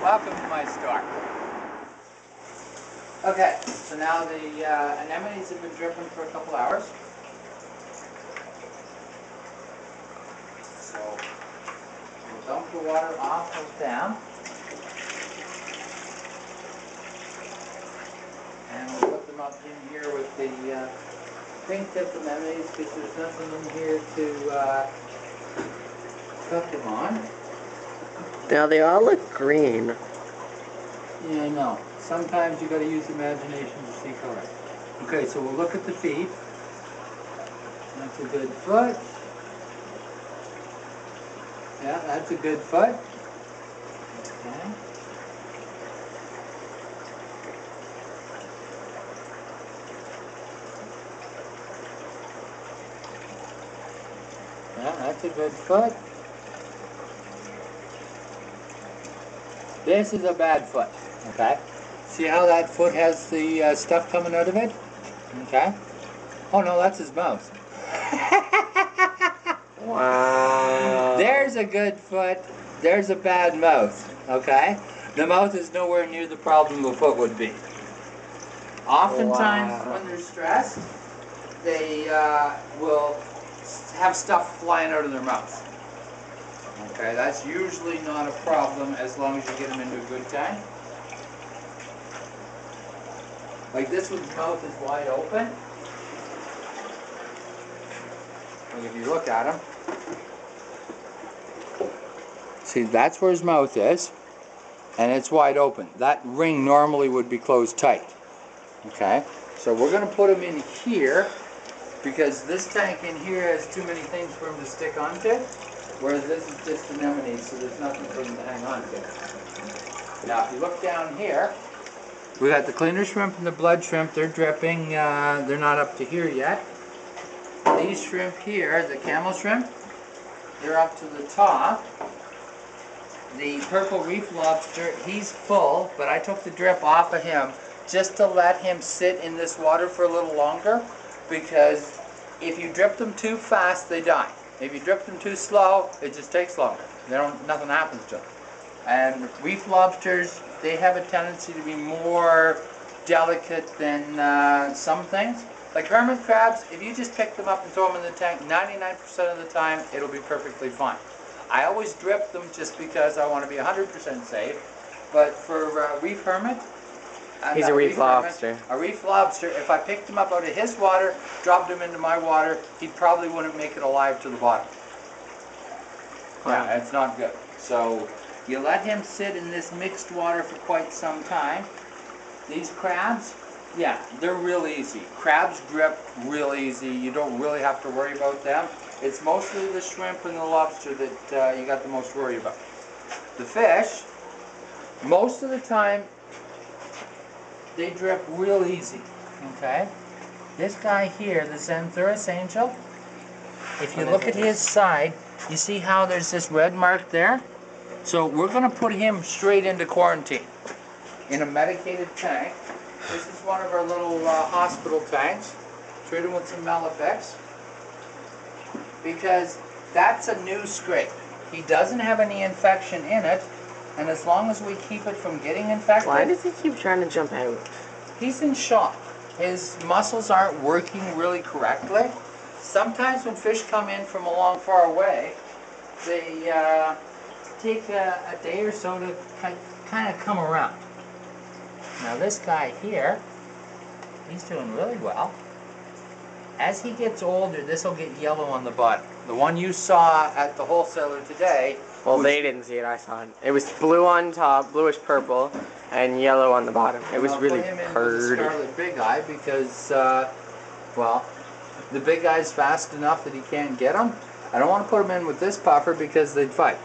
Welcome to my store. Okay, so now the anemones have been dripping for a couple hours. So we'll dump the water off of them. And we'll put them up in here with the pink tip anemones because there's nothing in here to cook them on. Now they all look green. Yeah, I know. Sometimes you got to use imagination to see color. Okay, so we'll look at the feet. That's a good foot. Yeah, that's a good foot. Okay. Yeah, that's a good foot. This is a bad foot. Okay. See how that foot has the stuff coming out of it? Okay. Oh no, that's his mouth. Wow. There's a good foot. There's a bad mouth. Okay. The mouth is nowhere near the problem a foot would be. Oftentimes, when they're stressed, they will have stuff flying out of their mouth. Okay, that's usually not a problem as long as you get them into a good tank. Like this one's mouth is wide open. Like if you look at him, see that's where his mouth is, and it's wide open. That ring normally would be closed tight. Okay, so we're going to put him in here because this tank in here has too many things for him to stick onto, whereas this is just anemone, so there's nothing for him to hang on to. Now if you look down here, we got the cleaner shrimp and the blood shrimp. They're dripping. They're not up to here yet. These shrimp here, the camel shrimp, they're up to the top. The purple reef lobster, he's full, but I took the drip off of him just to let him sit in this water for a little longer, because if you drip them too fast, they die. If you drip them too slow, it just takes longer. Nothing happens to them. And reef lobsters, they have a tendency to be more delicate than some things. Like hermit crabs, if you just pick them up and throw them in the tank, 99% of the time, it'll be perfectly fine. I always drip them just because I want to be 100% safe. But for reef hermit, he's a reef lobster. A reef lobster, if I picked him up out of his water, dropped him into my water, he probably wouldn't make it alive to the bottom. Wow. Yeah, it's not good. So you let him sit in this mixed water for quite some time. These crabs, yeah, they're real easy. Crabs drip real easy. You don't really have to worry about them. It's mostly the shrimp and the lobster that you got the most worry about. The fish, most of the time, they drip real easy, okay? This guy here, the Xanthurus angel, if you look at his side, you see how there's this red mark there? So we're going to put him straight into quarantine in a medicated tank. This is one of our little hospital tanks. Treat him with some Malefex, because that's a new scrape. He doesn't have any infection in it, and as long as we keep it from getting infected... Why does he keep trying to jump out? He's in shock. His muscles aren't working really correctly. Sometimes when fish come in from a long far away, they take a day or so to kind of come around. Now this guy here, he's doing really well. As he gets older, this will get yellow on the bottom. The one you saw at the wholesaler today... Well, they didn't see it, I saw it. It was blue on top, bluish purple, and yellow on the bottom. It was really pretty. I'll put him in pretty. with the scarlet big eye because, well, the big eye's fast enough that he can't get them. I don't want to put him in with this puffer because they'd fight.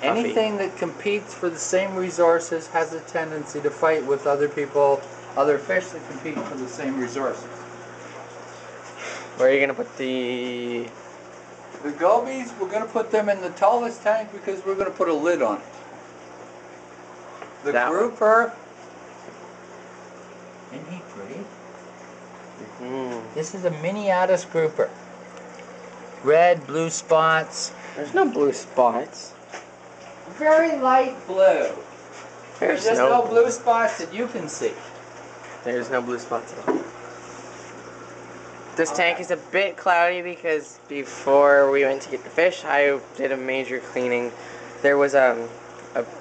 Anything that competes for the same resources has a tendency to fight with other people, other fish that compete for the same resources. Where are you going to put the... The gobies, we're going to put them in the tallest tank because we're going to put a lid on it. The grouper, isn't he pretty? Mm-hmm. This is a miniatus grouper. Red, blue spots. There's no blue spots. Very light blue. There's just no blue spots that you can see. There's no blue spots at all. This tank is a bit cloudy because before we went to get the fish, I did a major cleaning. There was a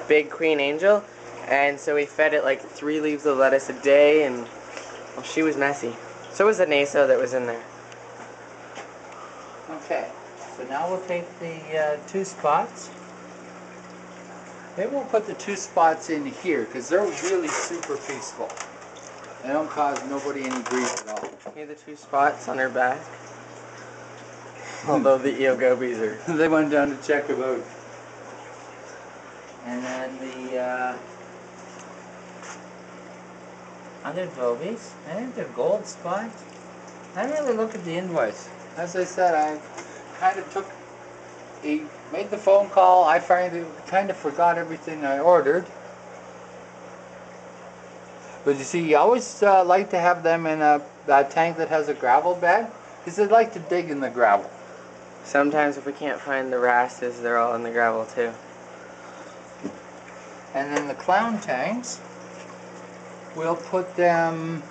big queen angel, and so we fed it like 3 leaves of lettuce a day, and well, she was messy. So was the naso that was in there. Okay, so now we'll take the 2 spots. Maybe we'll put the 2 spots in here because they're really super peaceful. They don't cause nobody any grief at all. Here are the 2 spots on her back. Although the eel gobies are... They went down to check them out. And then the other gobies, I think they're gold spots. I didn't really look at the invoice. As I said, I kind of made the phone call. I kind of forgot everything I ordered. But you see, you always like to have them in a tank that has a gravel bed, because they like to dig in the gravel. Sometimes if we can't find the wrasses, they're all in the gravel too. And then the clown tanks, we'll put them...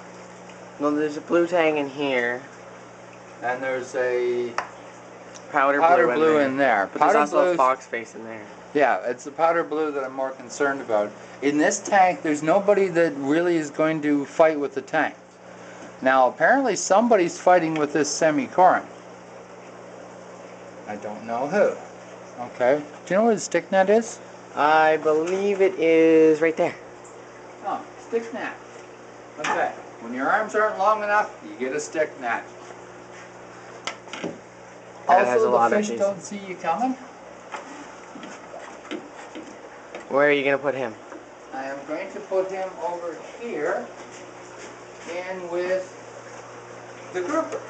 Well, there's a blue tang in here. And there's a powder blue in there. But there's also a fox face in there. Yeah, it's the powder blue that I'm more concerned about. In this tank, there's nobody that really is going to fight with the tank. Now, apparently somebody's fighting with this semi-corin. I don't know who. Okay. Do you know where the stick net is? I believe it is right there. Oh, stick net. Okay. When your arms aren't long enough, you get a stick net. Also, the fish don't see you coming. Where are you going to put him? I am going to put him over here in with the grouper.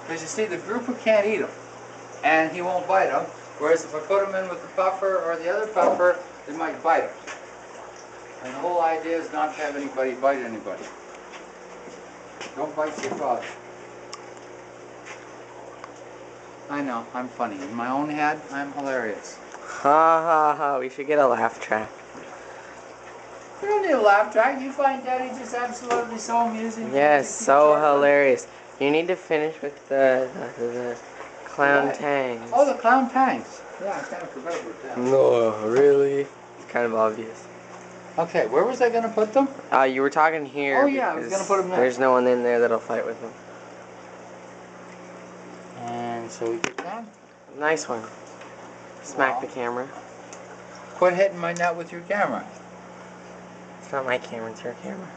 Because you see, the grouper can't eat him. And he won't bite him. Whereas if I put him in with the puffer or the other puffer, it might bite him. And the whole idea is not to have anybody bite anybody. Don't bite your father. I know, I'm funny. In my own head, I'm hilarious. Ha ha ha, we should get a laugh track. You don't need a laugh track. You find Daddy just absolutely so amusing. Yes, so hilarious. You need to finish with the clown tangs. Oh, the clown tangs. Yeah, I kind of forgot about that. No, really? It's kind of obvious. Okay, where was I going to put them? You were talking here. Oh yeah, I was going to put them there. There's no one in there that'll fight with them. And so we get that. Nice one. Smack the camera. Quit hitting my net with your camera. It's not my camera, it's your camera.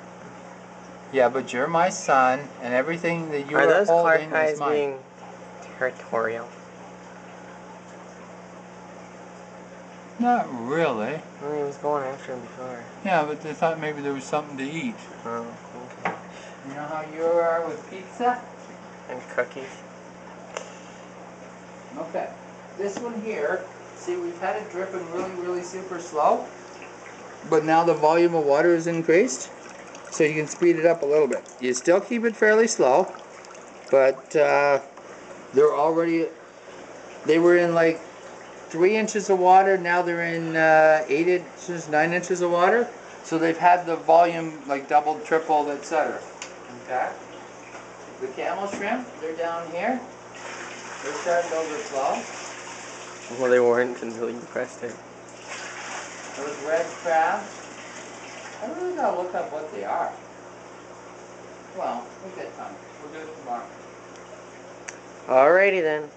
Yeah, but you're my son, and everything that you are those holding Clark guys is mine. being territorial? Not really. Well, he was going after him before. Yeah, but they thought maybe there was something to eat. Oh, okay. You know how you are with pizza? And cookies. Okay. This one here, see, we've had it dripping really, really super slow. But now the volume of water is increased, so you can speed it up a little bit. You still keep it fairly slow, but they were in like 3 inches of water, now they're in 8 inches, 9 inches of water. So they've had the volume like doubled, tripled, etc. Okay? The camel shrimp, they're down here. They're starting to overflow. Well, they weren't until you pressed it. Those red crabs, I really gotta look up what they are. Well, we'll get time. We'll do it tomorrow. Alrighty then.